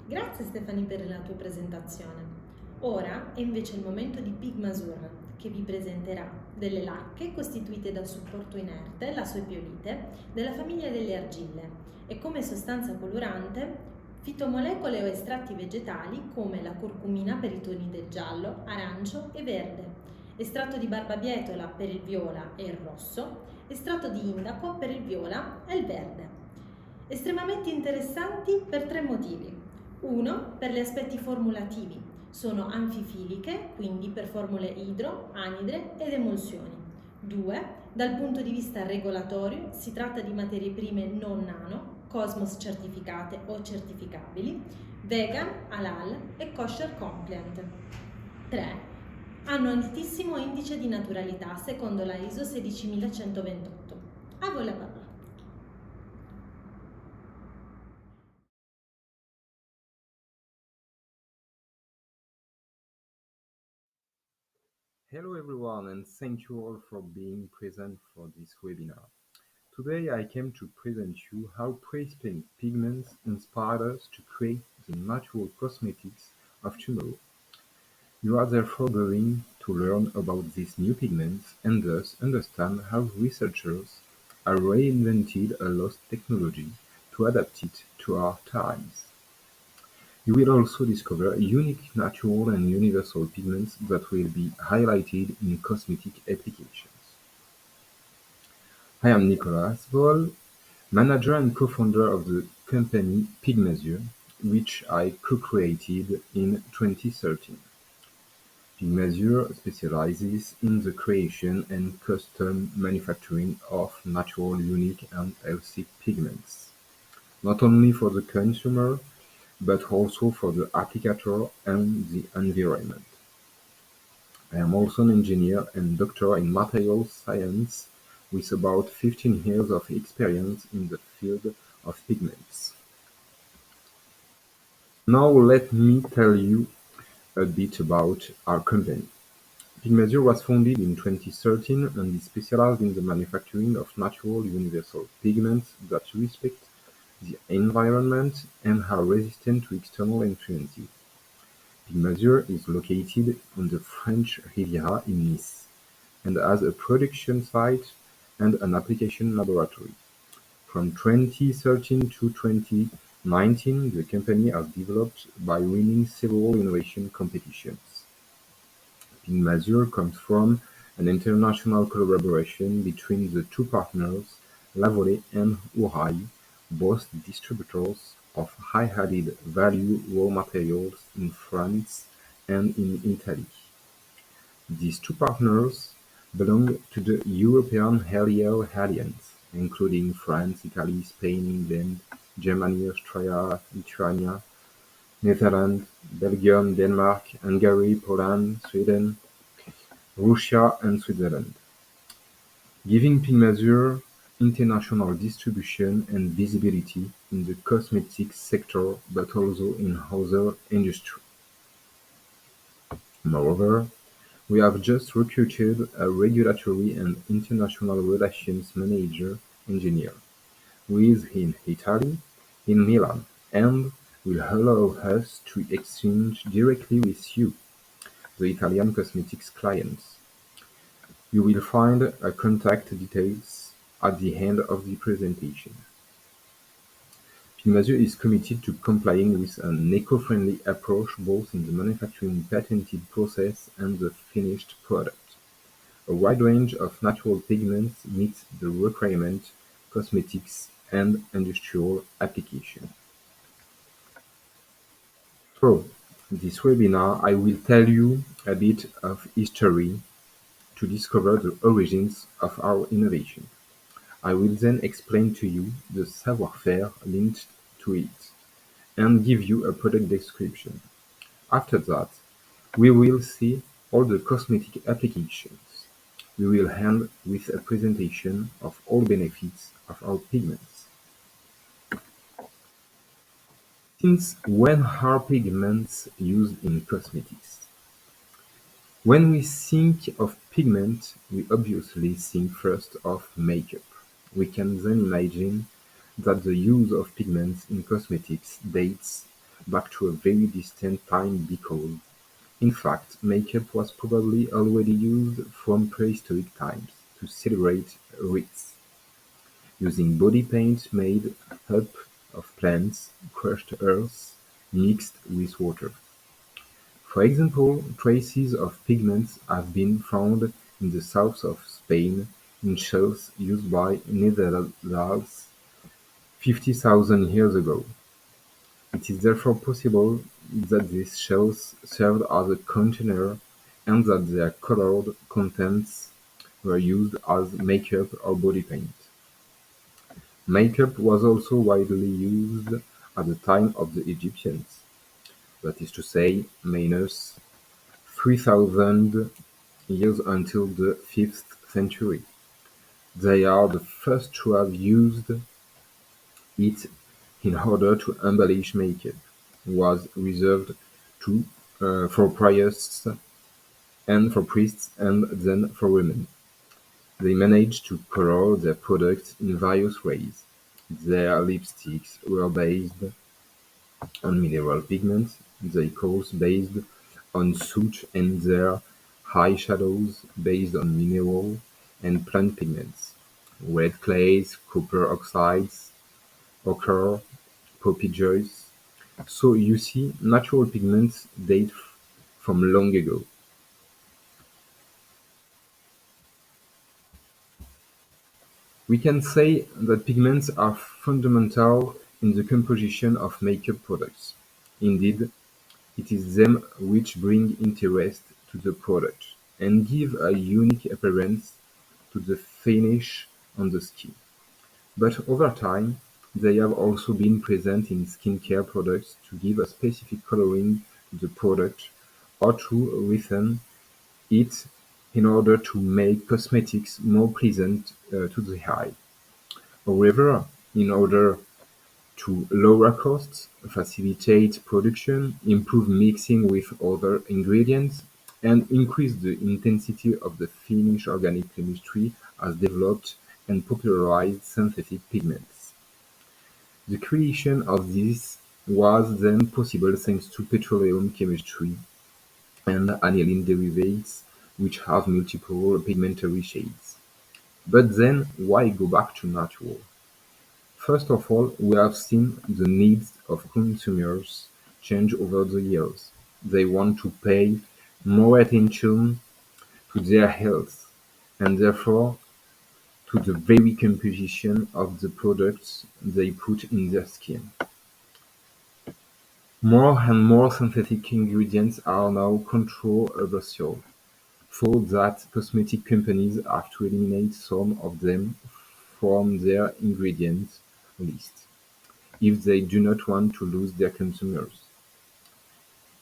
Grazie Stefani per la tua presentazione. Ora è invece il momento di Pigm'Azur, che vi presenterà delle lacche costituite da supporto inerte, la sua epiolite, della famiglia delle argille e come sostanza colorante fitomolecole o estratti vegetali come la curcumina per i toni del giallo, arancio e verde, estratto di barbabietola per il viola e il rosso, estratto di indaco per il viola e il verde. Estremamente interessanti per tre motivi. Uno, per gli aspetti formulativi. Sono anfifiliche, quindi per formule idro, anidre ed emulsioni. 2. Dal punto di vista regolatorio si tratta di materie prime non nano, Cosmos certificate o certificabili, vegan, halal e kosher compliant. 3. Hanno altissimo indice di naturalità secondo la ISO 16128. A voi la parola. Hello everyone and thank you all for being present for this webinar. Today I came to present you how pre-spent pigments inspired us to create the natural cosmetics of tomorrow. You are therefore going to learn about these new pigments and thus understand how researchers have reinvented a lost technology to adapt it to our times. You will also discover unique natural and universal pigments that will be highlighted in cosmetic applications. I am Nicolas Voll, manager and co-founder of the company Pigm'Azur, which I co-created in 2013. Pigm'Azur specializes in the creation and custom manufacturing of natural, unique and healthy pigments, not only for the consumer, but also for the applicator and the environment. I am also an engineer and doctor in materials science with about 15 years of experience in the field of pigments. Now let me tell you a bit about our company. Pigm'Azur was founded in 2013 and is specialized in the manufacturing of natural universal pigments that respect the environment and are resistant to external influences. Pigm'Azur is located on the French Riviera in Nice, and has a production site and an application laboratory. From 2013 to 2019, the company has developed by winning several innovation competitions. Pigm'Azur comes from an international collaboration between the two partners, Lavole and Urai, both distributors of high added value raw materials in France and in Italy. These two partners belong to the European Helier Alliance, including France, Italy, Spain, England, Germany, Austria, Lithuania, Netherlands, Belgium, Denmark, Hungary, Poland, Sweden, Russia and Switzerland, giving Pigm'Azur international distribution and visibility in the cosmetics sector but also in other industries. Moreover, we have just recruited a regulatory and international relations manager engineer, who is in Italy, in Milan, and will allow us to exchange directly with you, the Italian cosmetics clients. You will find a contact details at the end of the presentation. Pigm'Azur is committed to complying with an eco-friendly approach both in the manufacturing patented process and the finished product. A wide range of natural pigments meets the requirement cosmetics and industrial application. Through this webinar, I will tell you a bit of history to discover the origins of our innovation. I will then explain to you the savoir-faire linked to it and give you a product description. After that, we will see all the cosmetic applications. We will end with a presentation of all benefits of our pigments. Since when are pigments used in cosmetics? When we think of pigment, we obviously think first of makeup. We can then imagine that the use of pigments in cosmetics dates back to a very distant time because, in fact, makeup was probably already used from prehistoric times to celebrate rites, using body paint made up of plants, crushed earth, mixed with water. For example, traces of pigments have been found in the south of Spain in shells used by Netherlands 50,000 years ago. It is therefore possible that these shells served as a container and that their colored contents were used as makeup or body paint. Makeup was also widely used at the time of the Egyptians, that is to say, minus 3000 years until the 5th century. They are the first to have used it in order to embellish makeup, was reserved to for priests and then for women. They managed to color their products in various ways. Their lipsticks were based on mineral pigments, their coats based on soot and their eyeshadows based on mineral and plant pigments, red clays, copper oxides, ochre, poppy juice. So you see, natural pigments date from long ago. We can say that pigments are fundamental in the composition of makeup products. Indeed, it is them which bring interest to the product and give a unique appearance to the finish on the skin. But over time, they have also been present in skincare products to give a specific coloring to the product or to refine it in order to make cosmetics more pleasant to the eye. However, in order to lower costs, facilitate production, improve mixing with other ingredients, and increase the intensity of the finished organic chemistry has developed and popularized synthetic pigments. The creation of these was then possible thanks to petroleum chemistry and aniline derivatives which have multiple pigmentary shades. But then why go back to natural? First of all, we have seen the needs of consumers change over the years. They want to pay more attention to their health and therefore to the very composition of the products they put in their skin. More and more synthetic ingredients are now controversial, so that cosmetic companies have to eliminate some of them from their ingredient list if they do not want to lose their consumers.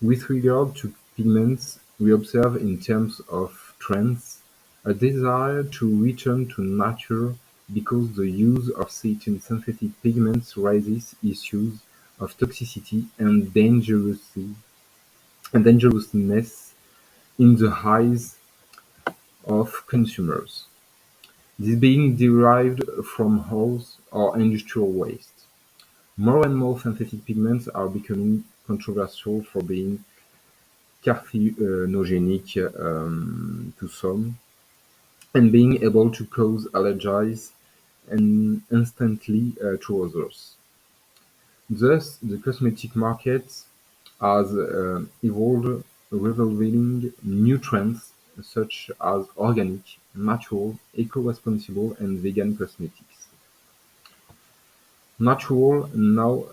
With regard to pigments, we observe in terms of trends a desire to return to nature because the use of certain synthetic pigments raises issues of toxicity and dangerousness in the eyes of consumers. This being derived from house or industrial waste. More and more synthetic pigments are becoming controversial for being carcinogenic to some and being able to cause allergies and instantly to others. Thus, the cosmetic market has evolved, revealing new trends such as organic, natural, eco-responsible, and vegan cosmetics. Natural now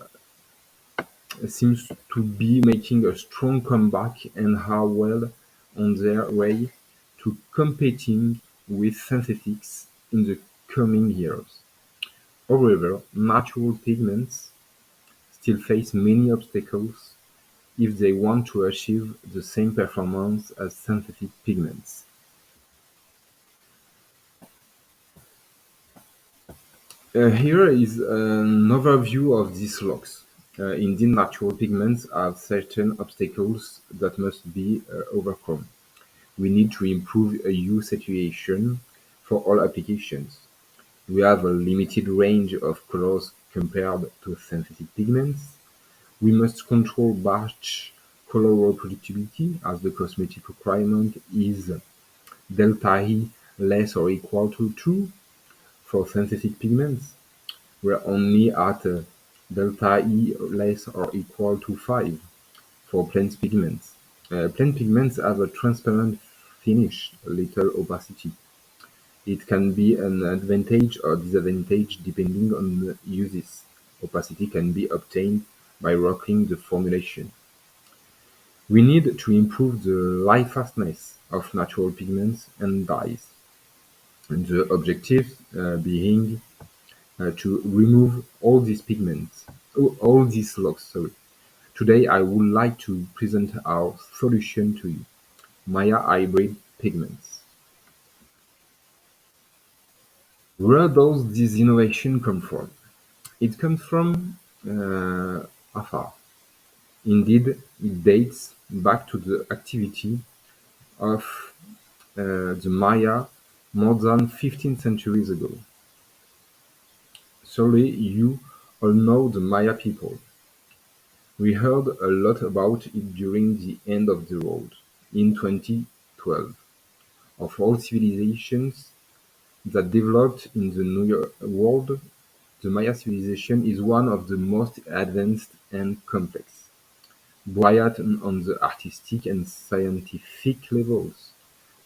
seems to be making a strong comeback and are well on their way to competing with synthetics in the coming years. However, natural pigments still face many obstacles if they want to achieve the same performance as synthetic pigments. Here is an overview of these logs. Indeed, natural pigments have certain obstacles that must be overcome. We need to improve hue saturation for all applications. We have a limited range of colors compared to synthetic pigments. We must control batch color reproducibility, as the cosmetic requirement is delta E less or equal to 2 for synthetic pigments. We're only at delta E less or equal to 5 for plant pigments. Plant pigments have a transparent finish, little opacity. It can be an advantage or disadvantage depending on the uses. Opacity can be obtained by working the formulation. We need to improve the life-fastness of natural pigments and dyes. And the objective being to remove all these pigments, all these locks, sorry. Today I would like to present our solution to you, Maya hybrid pigments. Where does this innovation come from? It comes from afar. Indeed, it dates back to the activity of the Maya more than 15 centuries ago. Surely you all know the Maya people. We heard a lot about it during the end of the world in 2012. Of all civilizations that developed in the New World, the Maya civilization is one of the most advanced and complex. Brilliant on the artistic and scientific levels,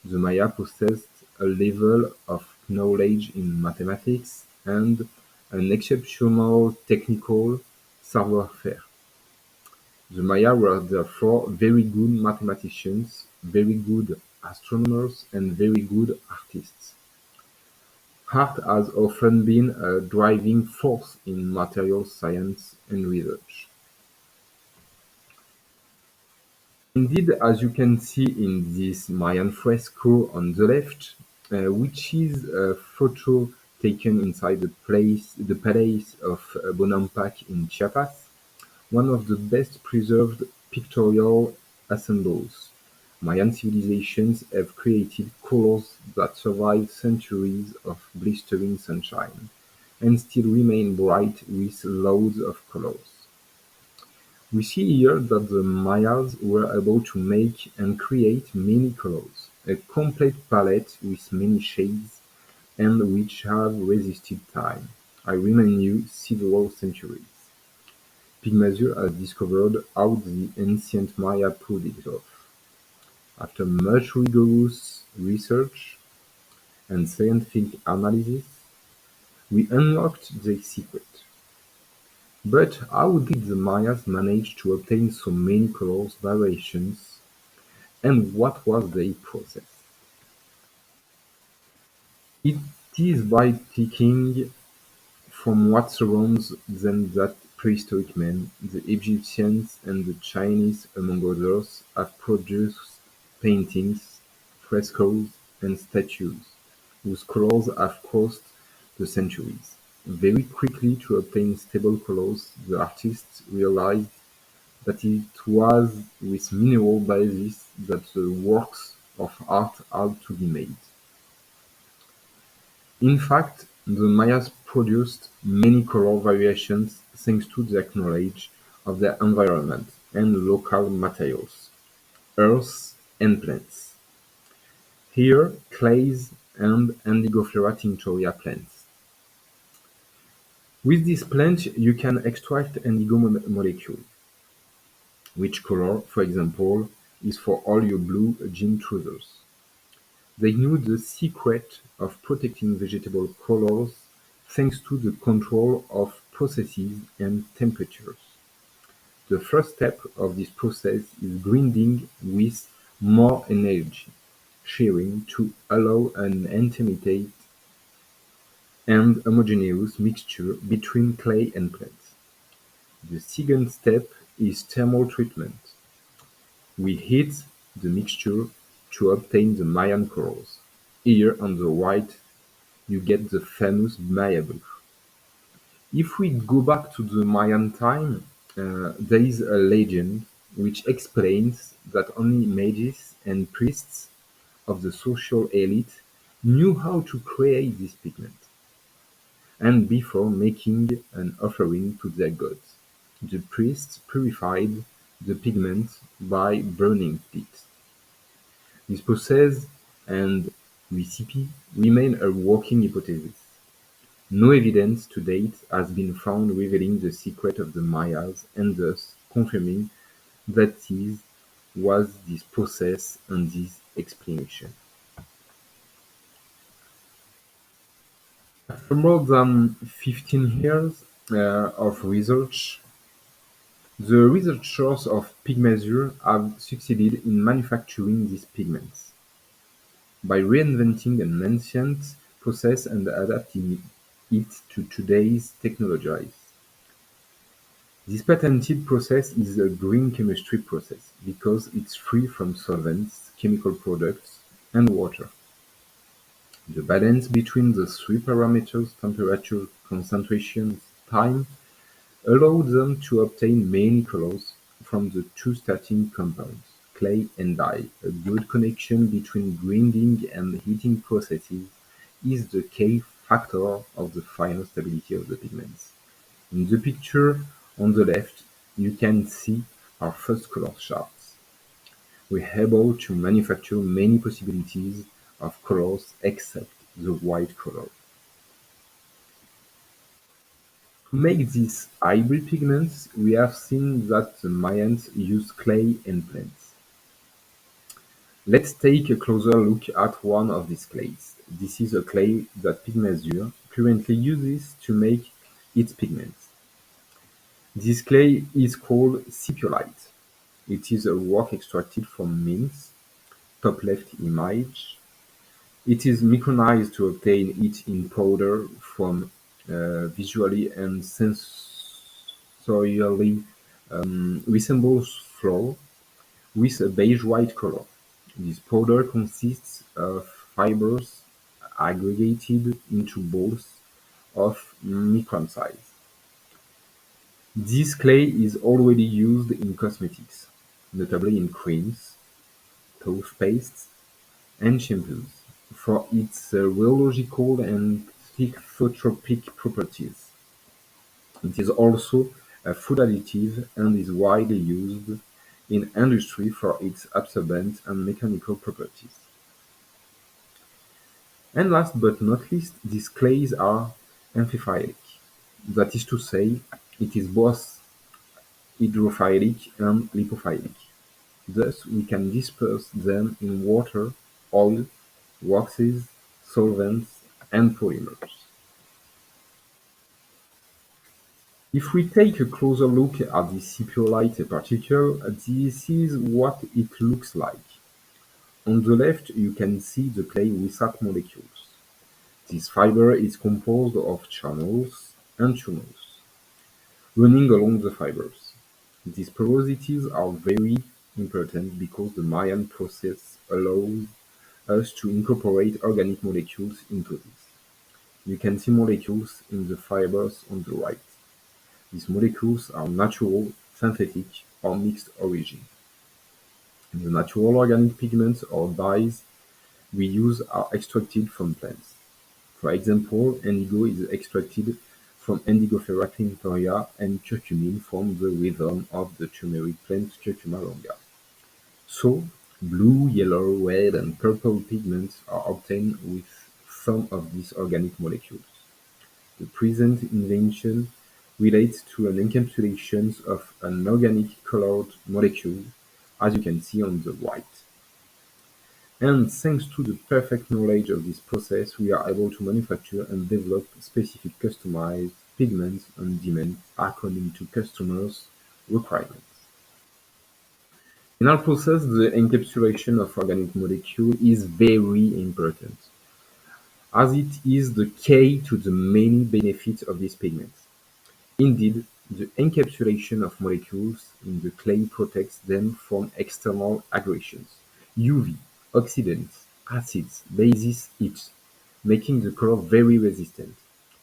the Maya possessed a level of knowledge in mathematics and an exceptional technical savoir-faire. The Maya were therefore very good mathematicians, very good astronomers, and very good artists. Art has often been a driving force in material science and research. Indeed, as you can see in this Mayan fresco on the left, which is a photo taken inside the palace of Bonampak in Chiapas, one of the best preserved pictorial ensembles. Mayan civilizations have created colors that survive centuries of blistering sunshine and still remain bright with loads of colors. We see here that the Mayas were able to make and create many colors, a complete palette with many shades and which have resisted time. I remind you several centuries. Pigm'Azur has discovered how the ancient Maya pulled it off. After much rigorous research and scientific analysis, we unlocked the secret. But how did the Mayas manage to obtain so many color variations, and what was their process? It is by taking from what surrounds them that prehistoric men, the Egyptians and the Chinese among others, have produced paintings, frescoes, and statues, whose colors have crossed the centuries. Very quickly, to obtain stable colors, the artists realized that it was with mineral bases that the works of art had to be made. In fact, the Mayas produced many color variations thanks to their knowledge of their environment and local materials, earth and plants. Here, clays and Indigoflora tinctoria plants. With this plant, you can extract indigo molecule, which color, for example, is for all your blue jean trousers. They knew the secret of protecting vegetable colors thanks to the control of processes and temperatures. The first step of this process is grinding with more energy, shearing to allow an intermediate and homogeneous mixture between clay and plants. The second step is thermal treatment. We heat the mixture to obtain the Mayan colors. Here on the right you get the famous Maya blue. If we go back to the Mayan time, there is a legend which explains that only mages and priests of the social elite knew how to create this pigment, and before making an offering to their gods. The priests purified the pigment by burning it. This process and recipe remain a working hypothesis. No evidence to date has been found revealing the secret of the Mayas and thus confirming that this was this process and this explanation. After more than 15 years of research, the researchers of Pigm'Azur have succeeded in manufacturing these pigments by reinventing an ancient process and adapting it to today's technologies. This patented process is a green chemistry process because it's free from solvents, chemical products, and water. The balance between the three parameters temperature, concentration, time allowed them to obtain many colors from the two starting compounds, clay and dye. A good connection between grinding and heating processes is the key factor of the final stability of the pigments. In the picture on the left, you can see our first color charts. We're able to manufacture many possibilities of colors except the white color. To make these hybrid pigments, we have seen that the Mayans used clay and plants. Let's take a closer look at one of these clays. This is a clay that Pigm'Azur currently uses to make its pigments. This clay is called sepiolite. It is a rock extracted from mines, top left image. It is micronized to obtain it in powder from visually and sensorially resembles flour with a beige-white color. This powder consists of fibers aggregated into balls of micron size. This clay is already used in cosmetics, notably in creams, toothpastes, and shampoos, for its rheological and thixotropic properties. It is also a food additive and is widely used in industry for its absorbent and mechanical properties. And last but not least, these clays are amphiphilic. That is to say, it is both hydrophilic and lipophilic. Thus, we can disperse them in water, oil, waxes, solvents, and polymers. If we take a closer look at the sepiolite particle, this is what it looks like. On the left, you can see the clay without molecules. This fiber is composed of channels and tunnels running along the fibers. These porosities are very important because the Mayan process allows us to incorporate organic molecules into this. You can see molecules in the fibers on the right. These molecules are natural, synthetic, or mixed origin. The natural organic pigments or dyes we use are extracted from plants. For example, indigo is extracted from Indigofera clintoria and curcumin from the rhizome of the turmeric plant Curcuma longa. So, blue, yellow, red, and purple pigments are obtained with some of these organic molecules. The present invention relates to an encapsulation of an organic colored molecule, as you can see on the right. And thanks to the perfect knowledge of this process, we are able to manufacture and develop specific customized pigments on demand according to customers' requirements. In our process, the encapsulation of organic molecule is very important, as it is the key to the many benefits of these pigments. Indeed, the encapsulation of molecules in the clay protects them from external aggressions, UV, oxidants, acids, bases, heat, making the color very resistant.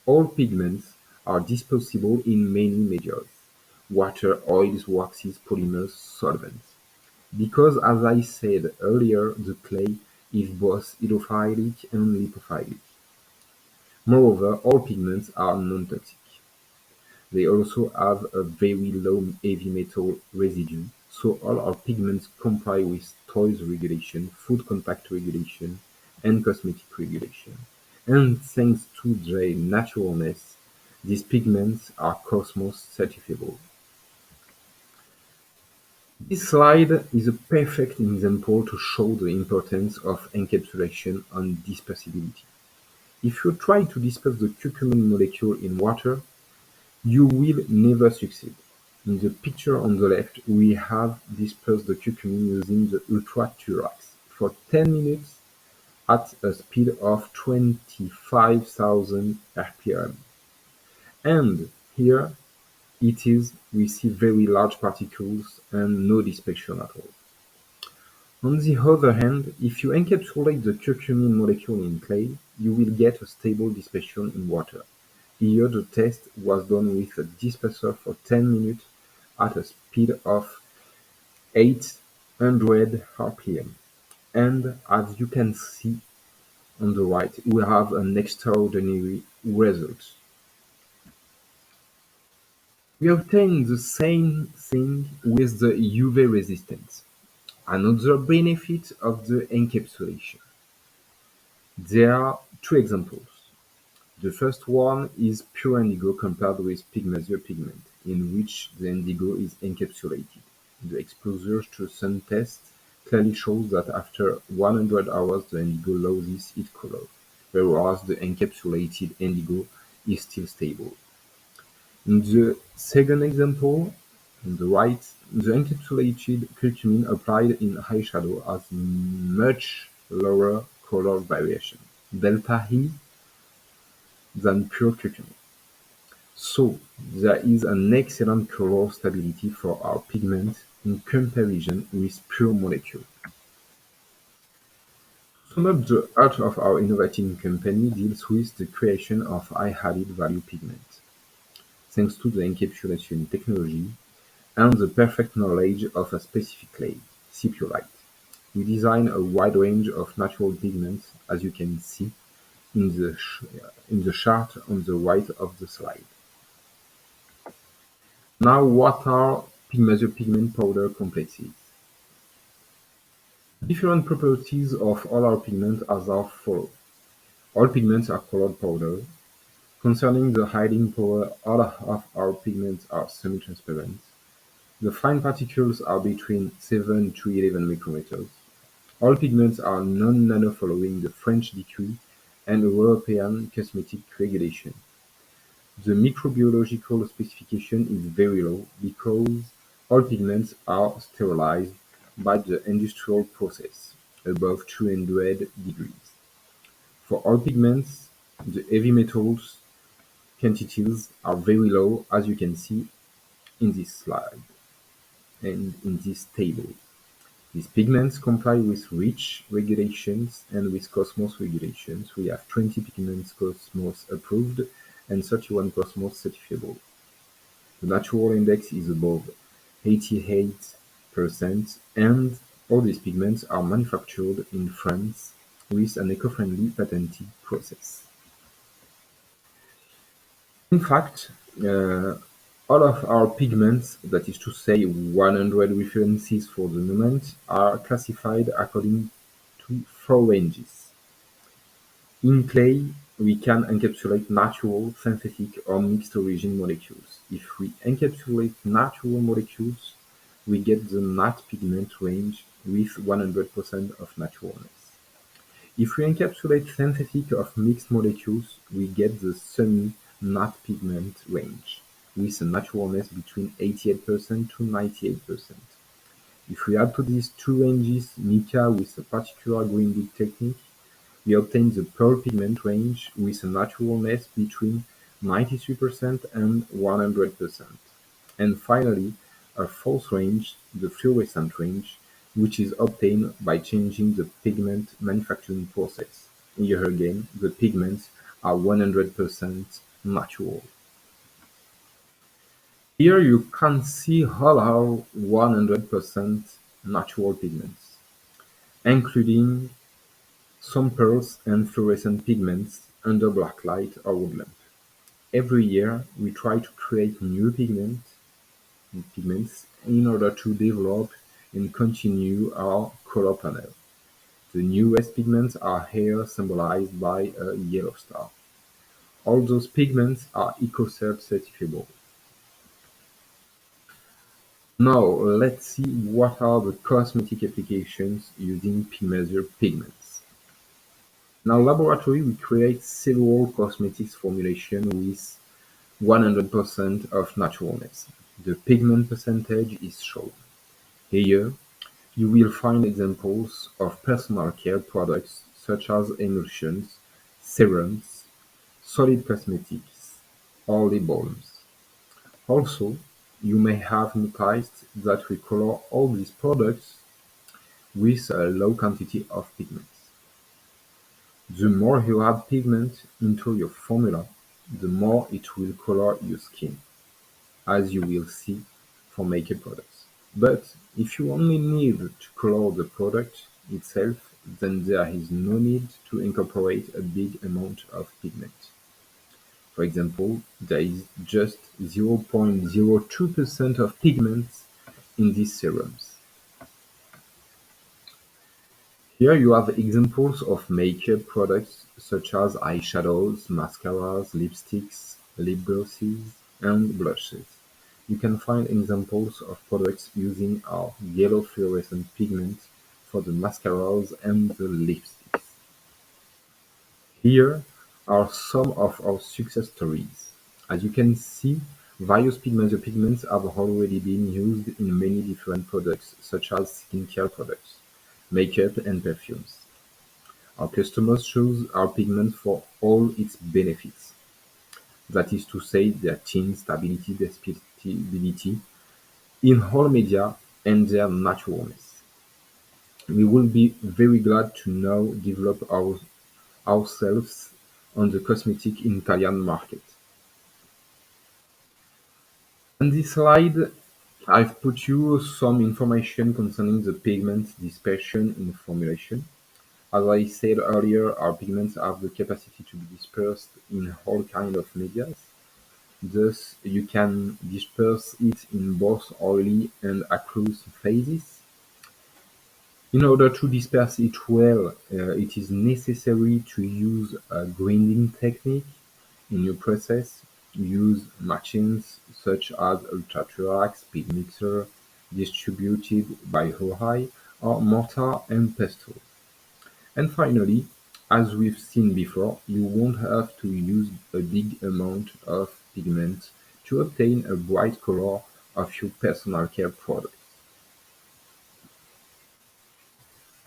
All pigments are disposable in many medias: water, oils, waxes, polymers, solvents. Because, as I said earlier, the clay is both hydrophilic and lipophilic. Moreover, all pigments are non-toxic. They also have a very low heavy metal residue, so all our pigments comply with toys regulation, food contact regulation, and cosmetic regulation. And thanks to their naturalness, these pigments are Cosmos certifiable. This slide is a perfect example to show the importance of encapsulation on dispersibility. If you try to disperse the curcumin molecule in water, you will never succeed. In the picture on the left, we have dispersed the curcumin using the Ultra for 10 minutes at a speed of 25,000 rpm. And here it is, we see very large particles and no dispersion at all. On the other hand, if you encapsulate the curcumin molecule in clay, you will get a stable dispersion in water. Here the test was done with a disperser for 10 minutes at a speed of 800 rpm. And as you can see on the right, we have an extraordinary result. We obtain the same thing with the UV resistance. Another benefit of the encapsulation. There are two examples. The first one is pure indigo compared with Pigm'Azur pigment, in which the indigo is encapsulated. The exposure to sun test clearly shows that after 100 hours the indigo loses its color, whereas the encapsulated indigo is still stable. In the second example, on the right, the encapsulated curcumin applied in eyeshadow has much lower color variation, delta E, than pure curcumin. So there is an excellent color stability for our pigment in comparison with pure molecule. To sum up, the heart of our innovative company deals with the creation of high added value pigment. Thanks to the encapsulation technology and the perfect knowledge of a specific clay, Cypriolite, we design a wide range of natural pigments, as you can see in the chart on the right of the slide. Now, what are Pigm'Azur pigment powder complexes? Different properties of all our pigments are as follows. All pigments are colored powder. Concerning the hiding power, all of our pigments are semi-transparent. The fine particles are between 7 to 11 micrometers. All pigments are non-nano following the French decree and European cosmetic regulation. The microbiological specification is very low because all pigments are sterilized by the industrial process, above 200 degrees. For all pigments, the heavy metals quantities are very low, as you can see in this slide and in this table. These pigments comply with REACH regulations and with Cosmos regulations. We have 20 pigments Cosmos approved and 31 Cosmos certifiable. The natural index is above 88%, and all these pigments are manufactured in France with an eco-friendly patented process. In fact, uh, all of our pigments, that is to say 100 references for the moment, are classified according to four ranges. In clay, we can encapsulate natural, synthetic, or mixed origin molecules. If we encapsulate natural molecules, we get the matte pigment range with 100% of naturalness. If we encapsulate synthetic or mixed molecules, we get the semi-matte pigment range, with a naturalness between 88% to 98%. If we add to these two ranges mica with a particular green book technique, we obtain the pearl pigment range with a naturalness between 93% and 100%. And finally, a fourth range, the fluorescent range, which is obtained by changing the pigment manufacturing process. Here again, the pigments are 100% natural. Here you can see all our 100% natural pigments, including some pearls and fluorescent pigments under black light or wood lamp. Every year, we try to create new pigments in order to develop and continue our color panel. The newest pigments are here symbolized by a yellow star. All those pigments are EcoCert certifiable. Now let's see what are the cosmetic applications using Pigm'Azur pigments. In our laboratory, we create several cosmetics formulations with 100% of naturalness. The pigment percentage is shown. Here, you will find examples of personal care products such as emulsions, serums, solid cosmetics, or lip balms. Also, you may have noticed that we color all these products with a low quantity of pigments. The more you add pigment into your formula, the more it will color your skin, as you will see for makeup products. But if you only need to color the product itself, then there is no need to incorporate a big amount of pigment. For example, there is just 0.02% of pigments in these serums. Here you have examples of makeup products such as eyeshadows, mascaras, lipsticks, lip glosses, and blushes. You can find examples of products using our yellow fluorescent pigment for the mascaras and the lipsticks. Here are some of our success stories. As you can see, various Pigm'Azur pigments have already been used in many different products, such as skincare products, makeup, and perfumes. Our customers choose our pigment for all its benefits. That is to say, their tint, stability, dispersibility in all media, and their naturalness. We will be very glad to now develop ourselves on the cosmetic in Italian market. On this slide, I've put you some information concerning the pigment dispersion in formulation. As I said earlier, our pigments have the capacity to be dispersed in all kinds of media. Thus, you can disperse it in both oily and aqueous phases. In order to disperse it well, it is necessary to use a grinding technique in your process. Use machines such as Ultratrax, Pigm'Azur, distributed by Urai, or mortar and pestle. And finally, as we've seen before, you won't have to use a big amount of pigment to obtain a bright color of your personal care product.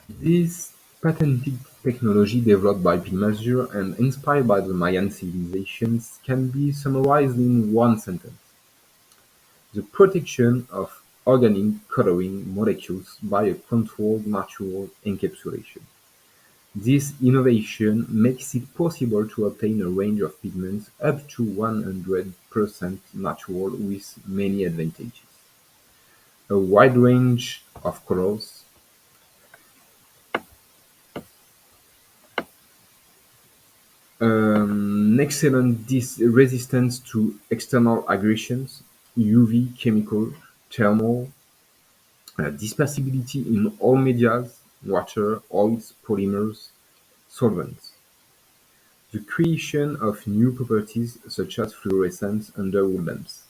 This patented technology developed by Pigm'Azur and inspired by the Mayan civilizations can be summarized in one sentence: the protection of organic coloring molecules by a controlled natural encapsulation. This innovation makes it possible to obtain a range of pigments up to 100% natural with many advantages. A wide range of colors, excellent resistance to external aggressions, UV, chemical, thermal, dispersibility in all medias, water, oils, polymers, solvents. The creation of new properties such as fluorescence under wood lamps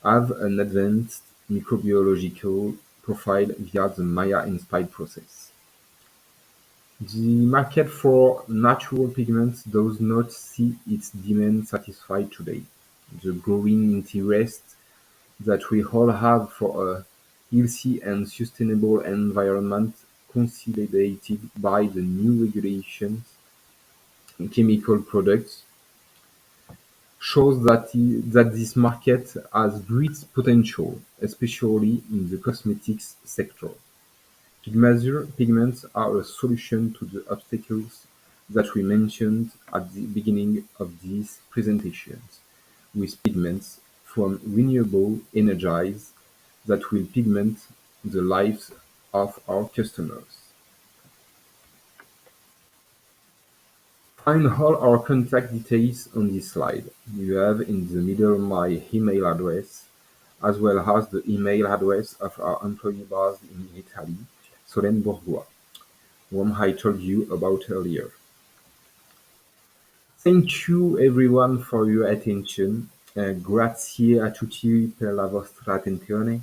have an advanced microbiological profile via the Maya-inspired process. The market for natural pigments does not see its demand satisfied today. The growing interest that we all have for a healthy and sustainable environment, consolidated by the new regulations on chemical products, shows that this market has great potential, especially in the cosmetics sector. Pigm'Azur pigments are a solution to the obstacles that we mentioned at the beginning of these presentations, with pigments from renewable energies that will pigment the lives of our customers. Find all our contact details on this slide. You have in the middle my email address, as well as the email address of our employee based in Italy, Solène Bourgois, whom I told you about earlier. Thank you everyone for your attention. Grazie a tutti per la vostra attenzione.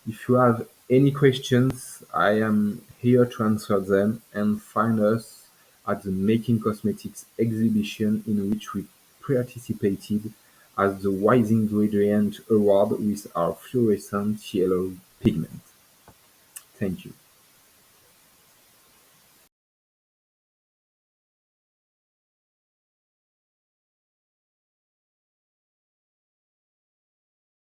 If you have any questions, I am here to answer them, and find us at the Making Cosmetics exhibition in which we participated as the Wise Ingredient Award with our fluorescent yellow pigment. Thank you.